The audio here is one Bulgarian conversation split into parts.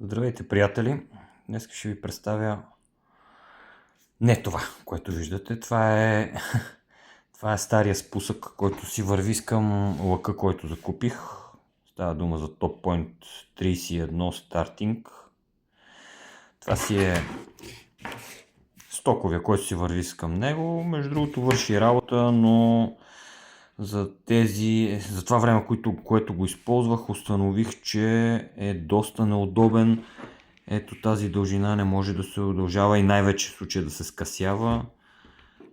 Здравейте, приятели! Днес ще ви представя не това, което виждате. Това е стария спусък, който си върви към лъка, който закупих. Става дума за Top Point 31 Starting. Това си е стоковия, който си върви към него. Между другото върши работа, но за това време, което го използвах, установих, че е доста неудобен. Ето тази дължина не може да се удължава и най-вече в случая да се скъсява.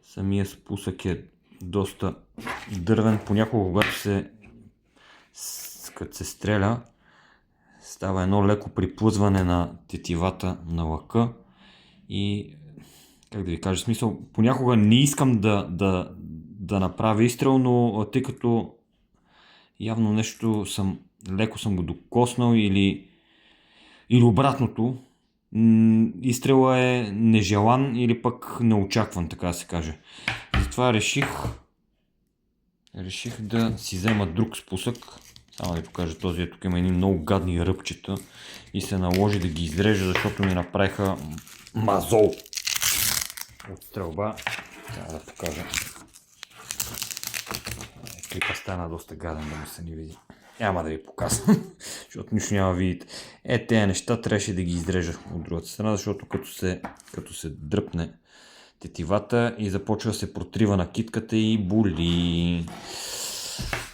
Самия спусък е доста дървен. Понякога, като се стреля, става едно леко приплъзване на тетивата на лъка и, как да ви кажа, смисъл, понякога не искам да направя изстрел, но тъй като явно нещо леко съм го докоснал или обратното, изстрела е нежелан или пък неочакван, така да се каже. Затова реших да си взема друг спусък. Само да ви покажа този. Тук има едни много гадни ръбчета и се наложи да ги изрежа, защото ми направиха мазол от стрелба. Трябва да покажа. Клипа стана доста гаден, да му се не види. Няма да ви показвам, защото нищо няма да видите. Тези неща трябваше да ги изрежа от другата страна, защото като се дръпне тетивата и започва да се протрива накидката и боли.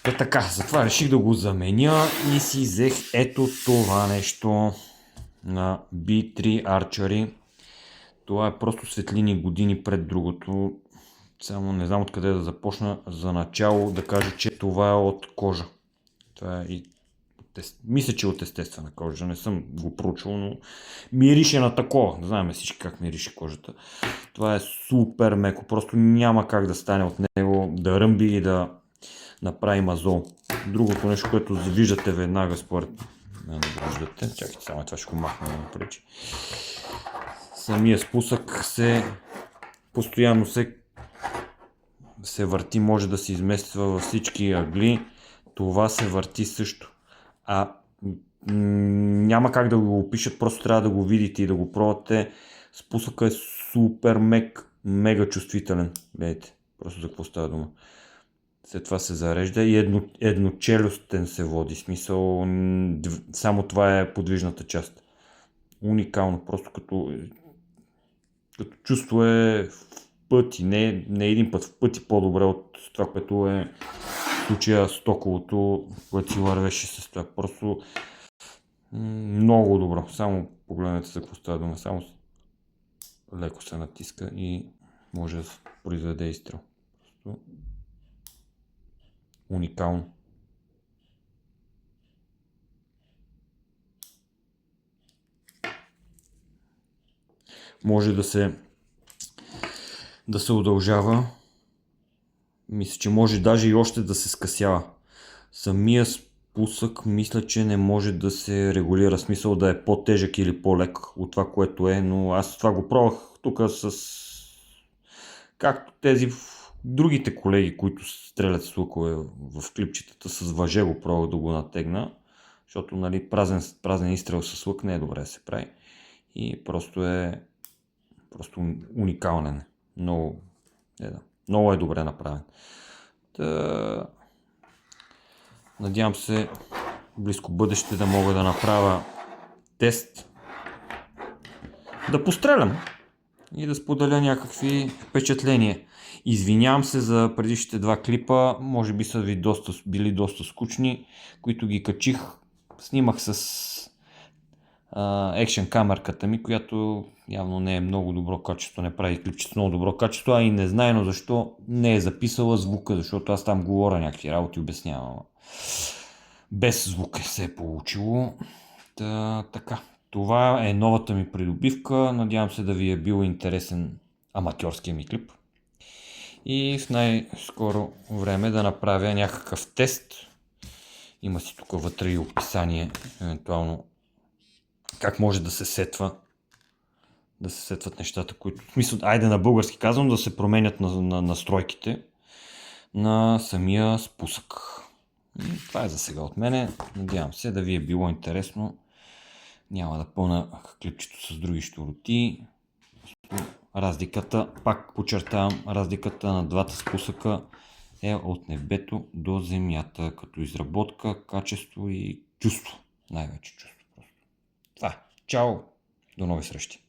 Така, затова реших да го заменя и си взех ето това нещо на B3 Archery. Това е просто светлини години пред другото. Само не знам откъде да започна. За начало да кажа, че това е от кожа. Това е мисля, че е от естествена кожа. Не съм го проучвал, но мирише на такова. Не знаем всички как мирише кожата. Това е супер меко. Просто няма как да стане от него, да ръмби и да направи мазол. Другото нещо, което виждате веднага според... Не виждате. Чакайте, само това ще го махна да не пречи. Самия спусък постоянно се върти, може да се измества във всички ъгли. Това се върти също. Няма как да го опишат, просто трябва да го видите и да го пробвате. Спусъка е супер мек, мега чувствителен. Гледайте, просто за какво става дума. След това се зарежда и едночелюстен се води. Смисъл, само това е подвижната част. Уникално, просто като чувство е в пъти, не един път, в пъти по-добре от това, което е в случая стоковото, което си вървеше с това. Просто много добро. Само погледнете за какво става дума. Само леко се натиска и може да произведе изстрел. Просто уникално. Може да се удължава. Мисля, че може даже и още да се скъсява. Самия спусък мисля, че не може да се регулира, смисъл да е по-тежък или по-лек от това, което е, но аз това го пробвах тук както тези другите колеги, които стрелят с лукове в клипчетата, с въже го пробвах да го натегна, защото нали, празен изстрел с лък не е добре да се прави и просто уникален. Много е добре направен. Надявам се в близко бъдеще да мога да направя тест, да пострелям и да споделя някакви впечатления. Извинявам се за предишните два клипа, може би са ви били доста скучни, които ги качих. Снимах с екшен камерката ми, която явно не е много добро качество, не прави клипчето много добро качество, и незнайно защо не е записала звука, защото аз там говоря някакви работи, обяснявам. Без звук се е получило. Така. Това е новата ми придобивка. Надявам се да ви е бил интересен аматьорския ми клип. И в най-скоро време да направя някакъв тест. Има си тук вътре и описание, евентуално как може да се сетват нещата, които... В смисъл, айде на български казвам, да се променят на настройките на самия спусък. Това е за сега от мене. Надявам се да ви е било интересно. Няма да пълна клипчето с други щуроти. Разликата, пак подчертавам, разликата на двата спусъка е от небето до земята, като изработка, качество и чувство. Най-вече чувство. Това е. Чао! До нови срещи!